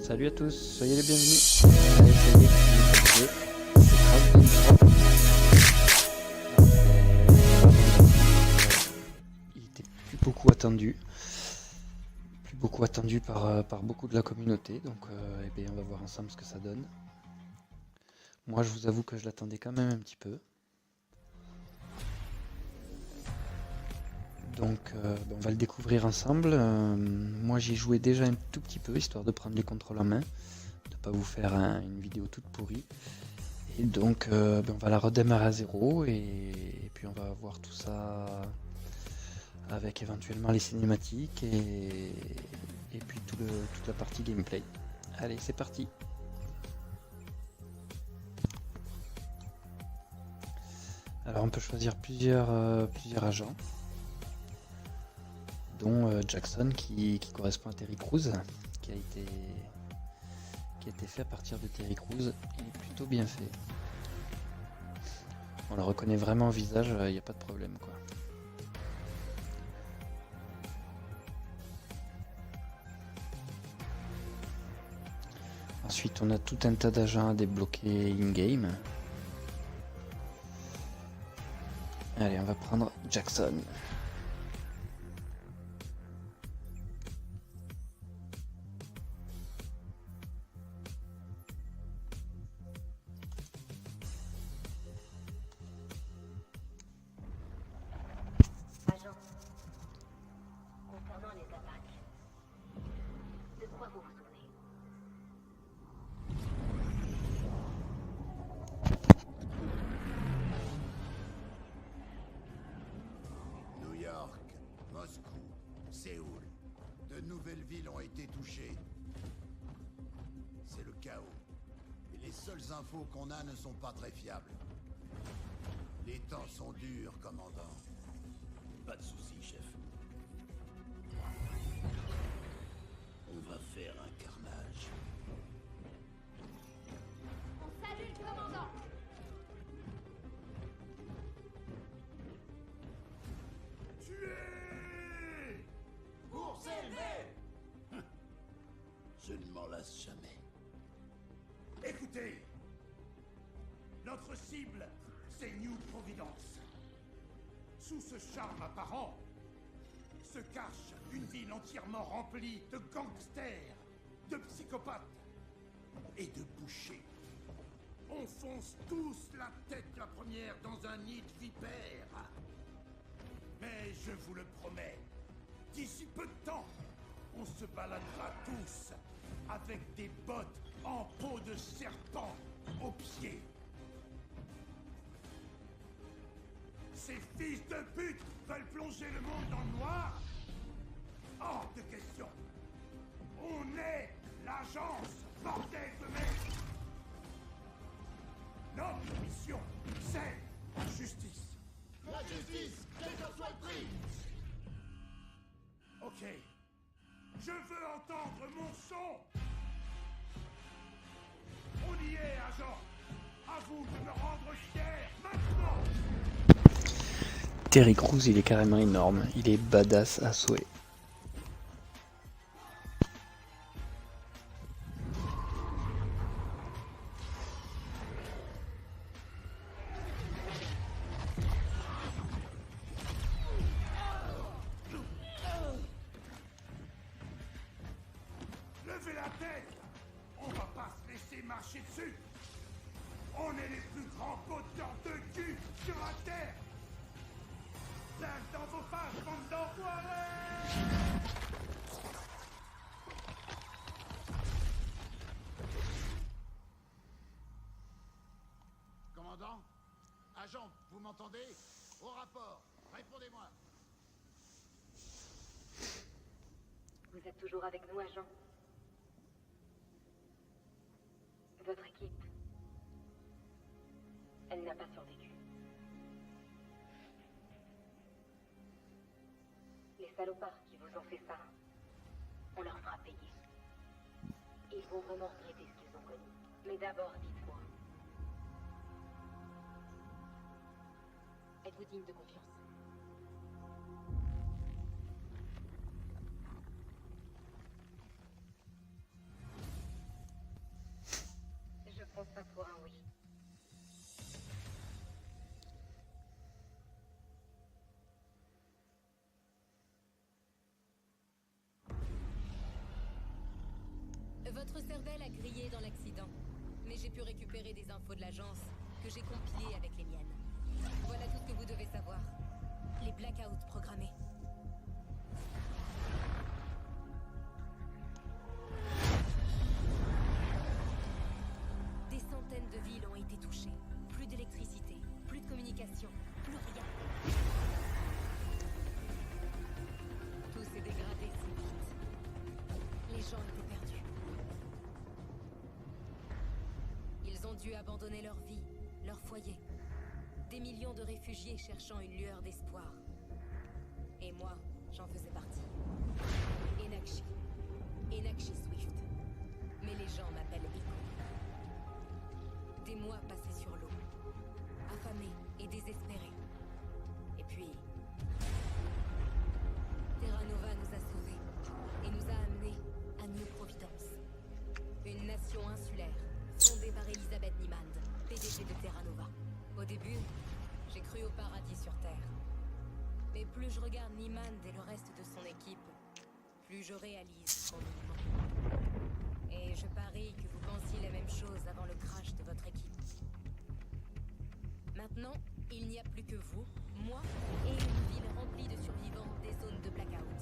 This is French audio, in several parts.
Salut à tous, soyez les bienvenus. Allez, ça y est, c'est Crash Game Drop. Il était plus beaucoup attendu. Plus beaucoup attendu par beaucoup de la communauté. Donc eh bien, on va voir ensemble ce que ça donne. Moi je vous avoue que je l'attendais quand même un petit peu. Donc on va le découvrir ensemble. Moi j'y jouais déjà un tout petit peu, histoire de prendre les contrôles en main. De ne pas vous faire une vidéo toute pourrie. Et donc on va la redémarrer à zéro et puis on va voir tout ça avec éventuellement les cinématiques et puis toute la partie gameplay. Allez, c'est parti. Alors on peut choisir plusieurs agents, dont Jackson qui correspond à Terry Crews, qui a été fait à partir de Terry Crews. Il est plutôt bien fait. On le reconnaît vraiment au visage, il n'y a pas de problème quoi. Ensuite, on a tout un tas d'agents à débloquer in-game. Allez, on va prendre Jackson. Agent, concernant les attaques, de quoi vous vous souvenez? New York, Moscou, Séoul. De nouvelles villes ont été touchées. C'est le chaos. Et les seules infos qu'on a ne sont pas très fiables. Les temps sont durs, commandant. Pas de soucis, chef. On va faire un carnage. On salue le commandant! Tuez! Pour s'élever! Je ne m'en lasse jamais. Écoutez! Notre cible, c'est New Providence. Sous ce charme apparent, se cache une ville entièrement remplie de gangsters, de psychopathes et de bouchers. On fonce tous la tête la première dans un nid de vipères. Mais je vous le promets, d'ici peu de temps, on se baladera tous avec des bottes en peau de serpent aux pieds. Ces fils de pute veulent plonger le monde dans le noir? Hors de question. On est l'agence, bordel de merde. Notre mission, c'est la justice. La justice, quel que soit le prix! Ok. Je veux entendre mon son. On y est, agent. À vous de me rendre fier, maintenant. Terry Crews, il est carrément énorme, il est badass à souhait. Levez la tête. On va pas se laisser marcher dessus. On est les plus grands poteurs de cul sur la terre. Lâche dans vos faces, bande d'enfoirés! Commandant? Agent, vous m'entendez? Au rapport, répondez-moi. Vous êtes toujours avec nous, agent? Votre équipe, elle n'a pas survécu. Les salopards qui vous ont fait ça, on leur fera payer. Ils vont vraiment regretter ce qu'ils ont connu. Mais d'abord, dites-moi. Êtes-vous digne de confiance? Votre cervelle a grillé dans l'accident, mais j'ai pu récupérer des infos de l'agence que j'ai compilées avec les miennes. Voilà tout ce que vous devez savoir. Les blackouts programmés. Des centaines de villes ont été touchées. Plus d'électricité, plus de communication, plus rien. Tout s'est dégradé si vite. Les gens étaient perdus. Ils ont dû abandonner leur vie, leur foyer. Des millions de réfugiés cherchant une lueur d'espoir. Et moi, j'en faisais partie. Enakshi. Enakshi Swift. Mais les gens m'appellent Echo. Des mois passés sur l'eau. Affamés et désespérés. Et puis... Terra Nova nous a sauvés. Et nous a amenés à New Providence. Une nation insulaire, fondée par Elizabeth Niemand, PDG de Terra Nova. Au début, j'ai cru au paradis sur Terre. Mais plus je regarde Niemand et le reste de son équipe, plus je réalise son mouvement. Et je parie que vous pensiez la même chose avant le crash de votre équipe. Maintenant, il n'y a plus que vous, moi et une ville remplie de survivants des zones de blackout.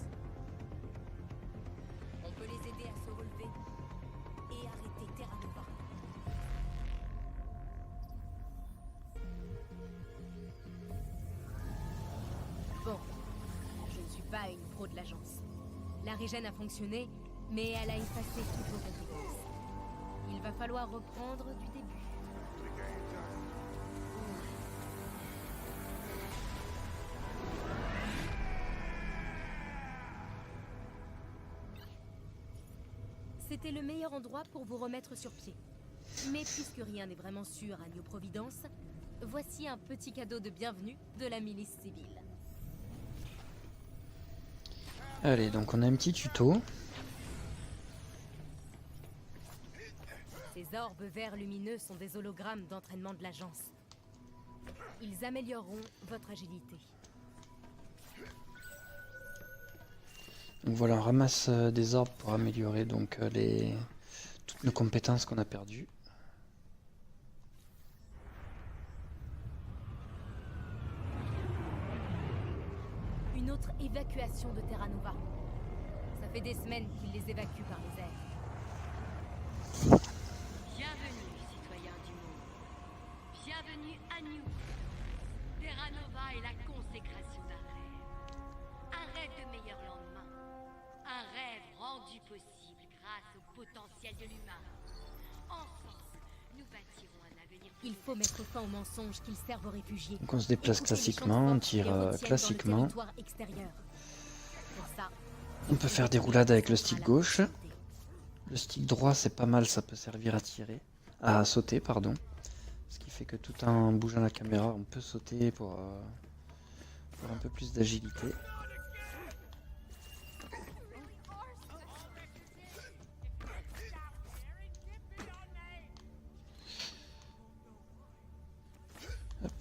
On peut les aider à se relever et arrêter Terra Nova. Bon, je ne suis pas une pro de l'agence. La régène a fonctionné, mais elle a effacé toutes vos compétences. Il va falloir reprendre du début. C'était le meilleur endroit pour vous remettre sur pied. Mais puisque rien n'est vraiment sûr à New Providence, voici un petit cadeau de bienvenue de la milice civile. Allez, donc on a un petit tuto. Ces orbes verts lumineux sont des hologrammes d'entraînement de l'agence. Ils amélioreront votre agilité. Donc voilà, on ramasse des orbes pour améliorer donc toutes nos compétences qu'on a perdues. Une autre évacuation de Terra Nova. Ça fait des semaines qu'ils les évacuent par les airs. Bienvenue, citoyens du monde. Bienvenue à nous. Terra Nova est la consécration d'un rêve. Un rêve de meilleur lendemain. Un rêve rendu possible grâce au potentiel de l'humain. Ensemble, nous bâtirons un avenir. Il faut mettre fin aux mensonges qu'ils servent aux réfugiés. Donc on se déplace classiquement, on tire classiquement. On peut faire des roulades avec le stick gauche. Le stick droit c'est pas mal, ça peut servir à tirer, à sauter pardon. Ce qui fait que tout en bougeant la caméra on peut sauter pour un peu plus d'agilité.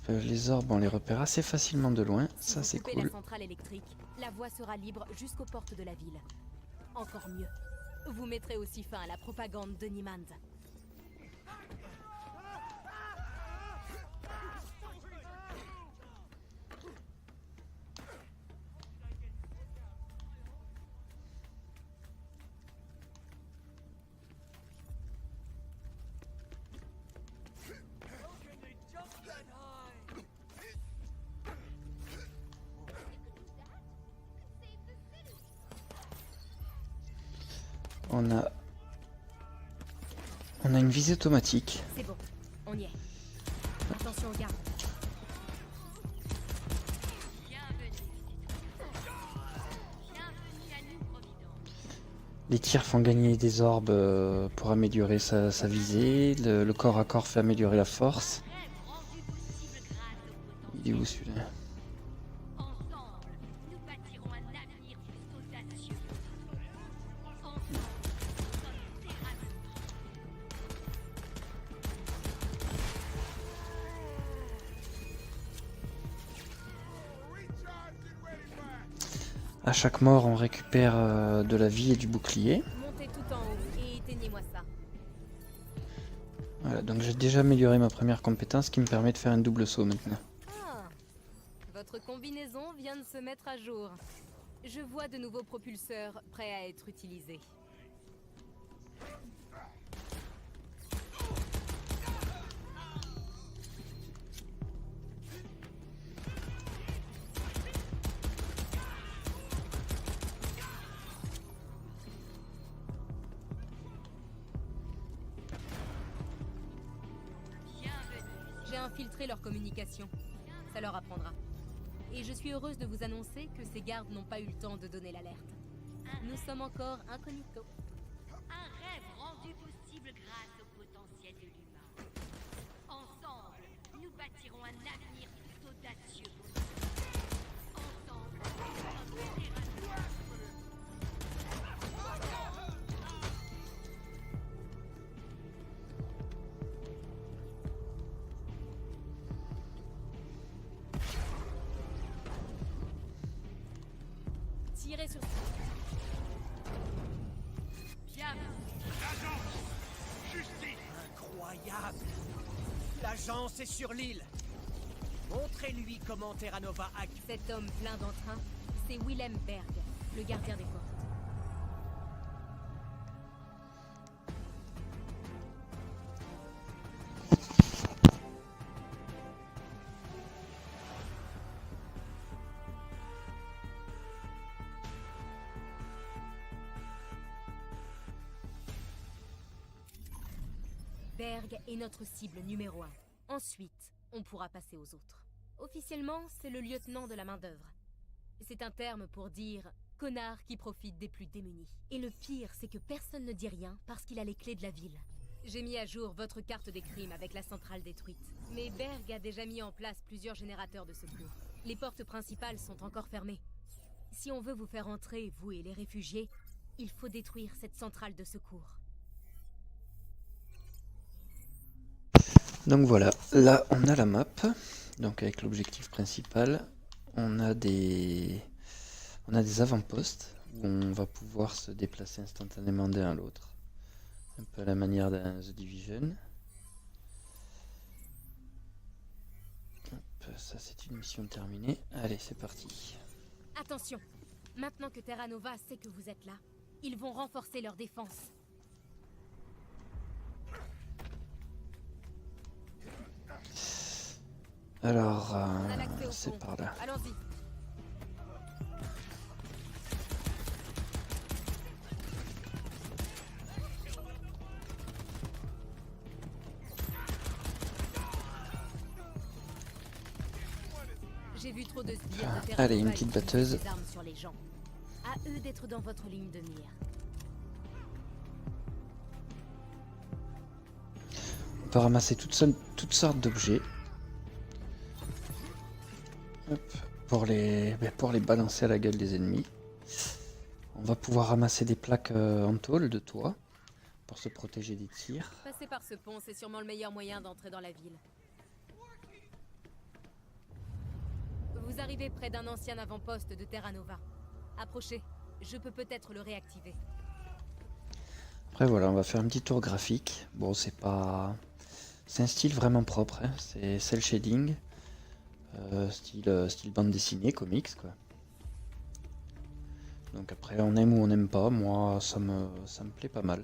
Les orbes on les repère assez facilement de loin, ça c'est cool. La centrale électrique, la voie sera libre jusqu'aux portes de la ville. Encore mieux, vous mettrez aussi fin à la propagande de Niemand. On a une visée automatique. C'est bon, on y est. Attention aux gardes. Bienvenue à New Providence. Les tirs font gagner des orbes pour améliorer sa visée. Le corps à corps fait améliorer la force. Il est où celui-là? Ensemble, nous bâtirons un avenir plus audacieux. Ensemble, nous sommes Terra À chaque mort, on récupère de la vie et du bouclier. Montez tout en haut et Éteignez-moi ça. Voilà, donc j'ai déjà amélioré ma première compétence qui me permet de faire un double saut maintenant. Ah, votre combinaison vient de se mettre à jour. Je vois de nouveaux propulseurs prêts à être utilisés. J'ai infiltré leur communication. Ça leur apprendra. Et je suis heureuse de vous annoncer que ces gardes n'ont pas eu le temps de donner l'alerte. Nous sommes encore incognito. Un rêve rendu possible grâce au potentiel de l'humain. Ensemble, nous bâtirons un avenir plus audacieux pour nous. Ensemble, nous sommes Terranova. Tirez sur Bien. Incroyable! L'agence est sur l'île! Montrez-lui comment Terra Nova a... cet homme plein d'entrain, c'est Willem Berg, le gardien des portes. Berg est notre cible numéro 1. Ensuite, on pourra passer aux autres. Officiellement, c'est le lieutenant de la main-d'œuvre. C'est un terme pour dire connard qui profite des plus démunis. Et le pire, c'est que personne ne dit rien parce qu'il a les clés de la ville. J'ai mis à jour votre carte des crimes avec la centrale détruite. Mais Berg a déjà mis en place plusieurs générateurs de secours. Les portes principales sont encore fermées. Si on veut vous faire entrer, vous et les réfugiés, il faut détruire cette centrale de secours. Donc voilà, là on a la map, donc avec l'objectif principal, on a des avant-postes où on va pouvoir se déplacer instantanément d'un à l'autre, un peu à la manière d'un The Division. Hop, ça c'est une mission terminée, allez c'est parti. Attention, maintenant que Terra Nova sait que vous êtes là, ils vont renforcer leur défense. Alors, On a l'accès au c'est pont. par là. Allons-y. J'ai vu trop de sbires de Terra Allez, une Nova petite utiliser batteuse. des armes sur les gens. À eux d'être dans votre ligne de mire. On peut ramasser toutes sortes d'objets. Hop, pour les balancer à la gueule des ennemis. On va pouvoir ramasser des plaques en tôle de toit pour se protéger des tirs. Passer par ce pont, c'est sûrement le meilleur moyen d'entrer dans la ville. Vous arrivez près d'un ancien avant-poste de Terra Nova. Approchez, je peux peut-être le réactiver. Après voilà, on va faire un petit tour graphique. Bon, c'est un style vraiment propre, hein. C'est cel shading, style bande dessinée, comics quoi. Donc après on aime ou on n'aime pas, moi ça me plaît pas mal.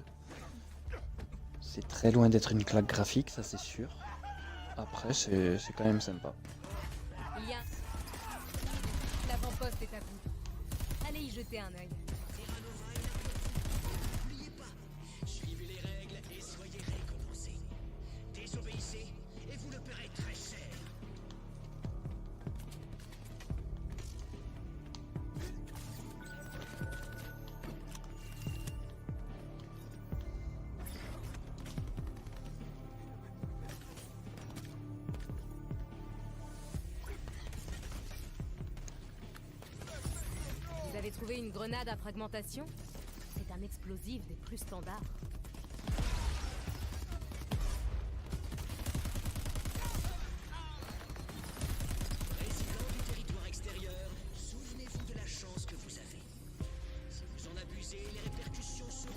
C'est très loin d'être une claque graphique, ça c'est sûr. Après c'est quand même sympa. Il y a... L'avant-poste est à vous. Allez y jeter un œil. N'oubliez pas, suivez les règles et soyez récompensés. Désobéissez et vous le paierez très cher. Vous avez trouvé une grenade à fragmentation? C'est un explosif des plus standards. Résident du territoire extérieur, souvenez-vous de la chance que vous avez. Si vous en abusez, les répercussions seront...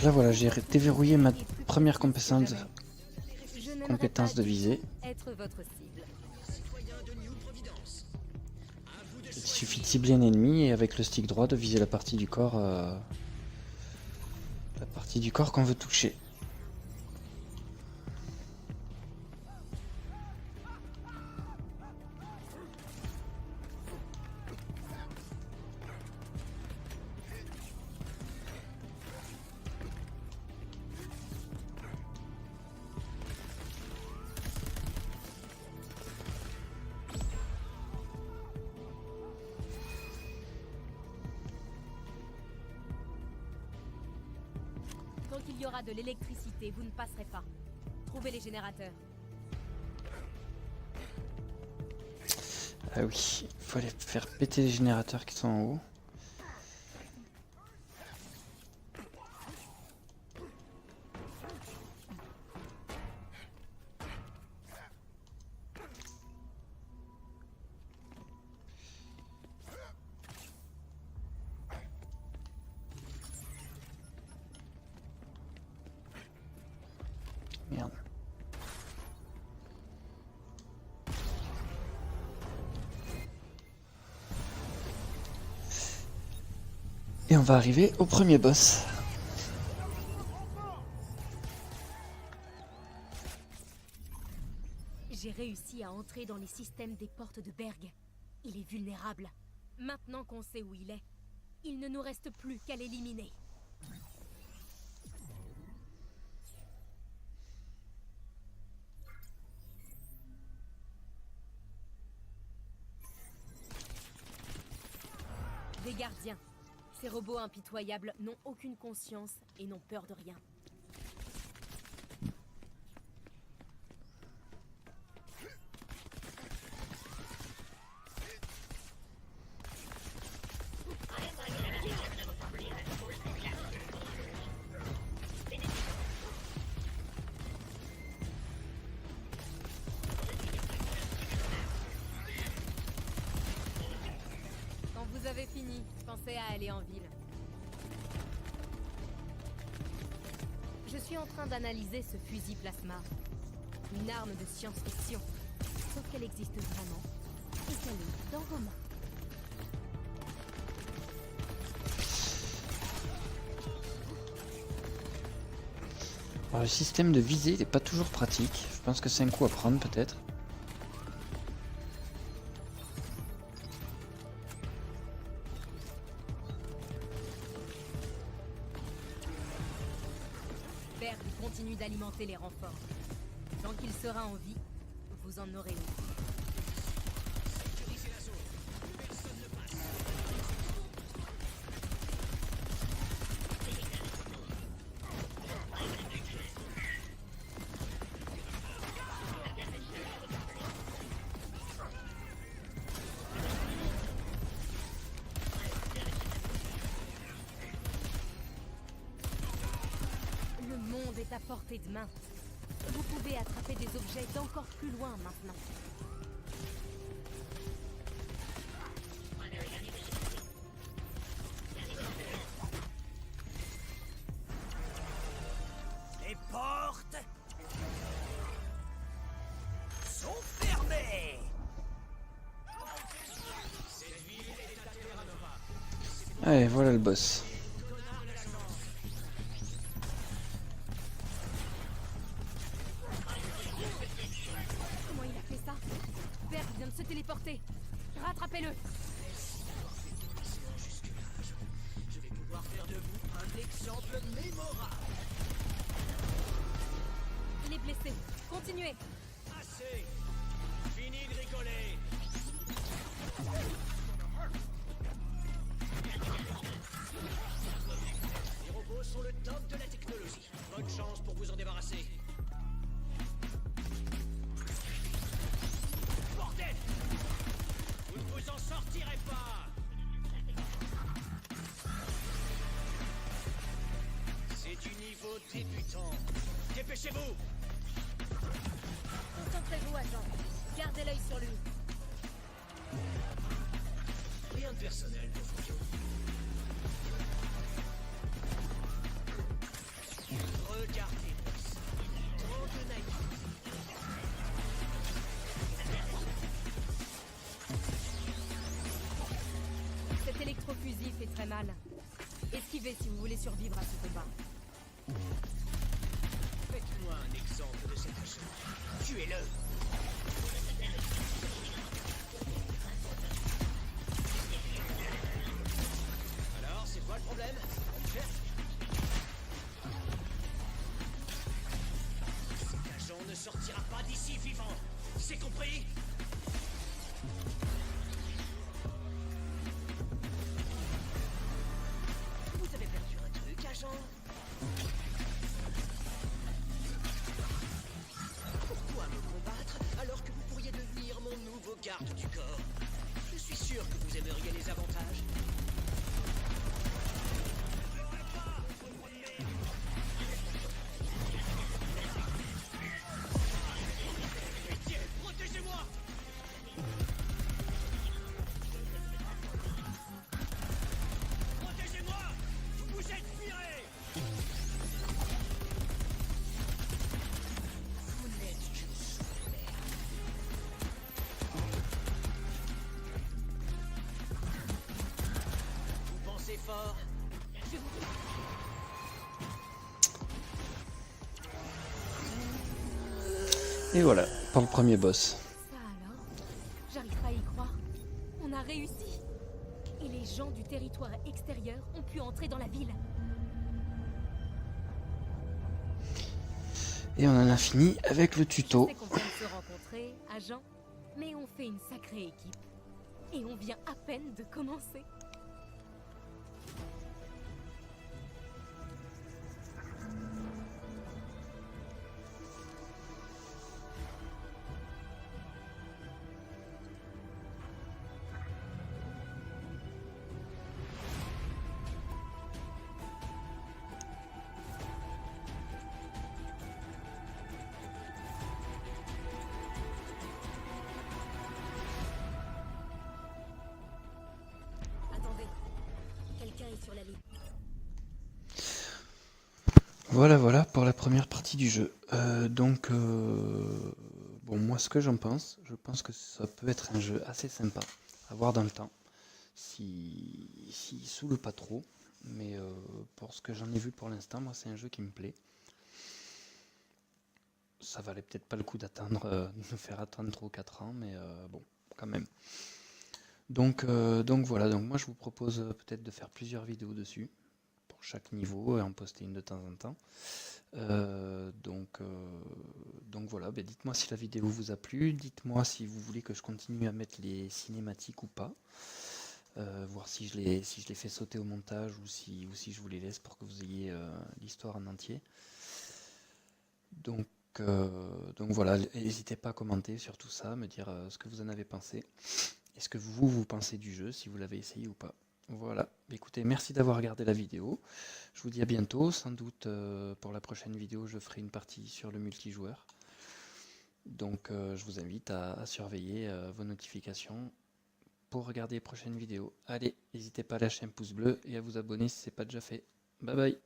là voilà, j'ai déverrouillé ma première compétence, Je n'aimerais compétence pas de du visée. tout être votre cible. Citoyens de New Providence, à vous de Il choisir. suffit de cibler un ennemi et avec le stick droit de viser la partie du corps qu'on veut toucher. Tant qu'il y aura de l'électricité, vous ne passerez pas. Trouvez les générateurs. Ah oui, il faut aller faire péter les générateurs qui sont en haut. Merde. Et on va arriver au premier boss. J'ai réussi à entrer dans les systèmes des portes de Berg. Il est vulnérable. Maintenant qu'on sait où il est, il ne nous reste plus qu'à l'éliminer. Des gardiens. Ces robots impitoyables n'ont aucune conscience et n'ont peur de rien. Quand vous avez fini, pensez à aller en ville. Je suis en train d'analyser ce fusil plasma. Une arme de science-fiction. Sauf qu'elle existe vraiment. Et qu'elle est dans vos mains. Alors, le système de visée n'est pas toujours pratique. Je pense que c'est un coup à prendre peut-être. Berg continue d'alimenter les renforts. Tant qu'il sera en vie, vous en aurez aussi. Sécurisez la zone. Personne ne passe. Le monde est à portée de main. Vous pouvez attraper des objets d'encore plus loin maintenant. Les portes sont fermées. Allez, voilà le boss. Comment il a fait ça? Berg vient de se téléporter. Rattrapez-le. Je vais pouvoir faire de vous un exemple mémorable. Il est blessé. Continuez. Assez. Fini de rigoler. Les robots sont le top de la technologie. Bonne chance pour vous en débarrasser. Bordel! Vous ne vous en sortirez pas! C'est du niveau débutant. Dépêchez-vous! Concentrez-vous, agent. Gardez l'œil sur lui. Rien de personnel pour vous. Regardez-moi ça. Tant de naïveté. Cet électrofusil fait très mal. Esquivez si vous voulez survivre à ce combat. Faites-moi un exemple de cet agent. Tuez-le. Alors, c'est quoi le problème? Cet agent ne sortira pas d'ici vivant. C'est compris? Vous avez perdu un truc, agent? Pourquoi me combattre alors que vous pourriez devenir mon nouveau garde du corps? Je suis sûr que vous aimeriez les avantages. Pitié, protégez-moi! Protégez-moi! Vous êtes viré! Vous n'êtes qu'une sous-merde. Vous pensez fort? Je vous... Et voilà, pour le premier boss. Ça alors? J'arrive pas à y croire. On a réussi. Et les gens du territoire extérieur ont pu entrer dans la ville. Et on en a fini avec le tuto. Je sais qu'on vient de se rencontrer, agent, mais on fait une sacrée équipe. Et on vient à peine de commencer. Attendez, quelqu'un est sur la ligne. Voilà pour la première partie du jeu. Bon, moi ce que j'en pense, je pense que ça peut être un jeu assez sympa à voir dans le temps, s'il saoule pas trop, mais pour ce que j'en ai vu pour l'instant, moi c'est un jeu qui me plaît. Ça valait peut-être pas le coup d'attendre, de me faire attendre 3 ou 4 ans, mais bon, quand même. Donc voilà, donc moi je vous propose peut-être de faire plusieurs vidéos dessus, pour chaque niveau, et en poster une de temps en temps. Donc voilà, ben dites-moi si la vidéo vous a plu, dites-moi si vous voulez que je continue à mettre les cinématiques ou pas, voir si je les fais sauter au montage ou si je vous les laisse pour que vous ayez l'histoire en entier. Donc voilà, n'hésitez pas à commenter sur tout ça, me dire ce que vous en avez pensé, et ce que vous pensez du jeu, si vous l'avez essayé ou pas. Voilà, écoutez, merci d'avoir regardé la vidéo, je vous dis à bientôt, sans doute pour la prochaine vidéo je ferai une partie sur le multijoueur, donc je vous invite à surveiller vos notifications pour regarder les prochaines vidéos. Allez, n'hésitez pas à lâcher un pouce bleu et à vous abonner si ce n'est pas déjà fait. Bye bye.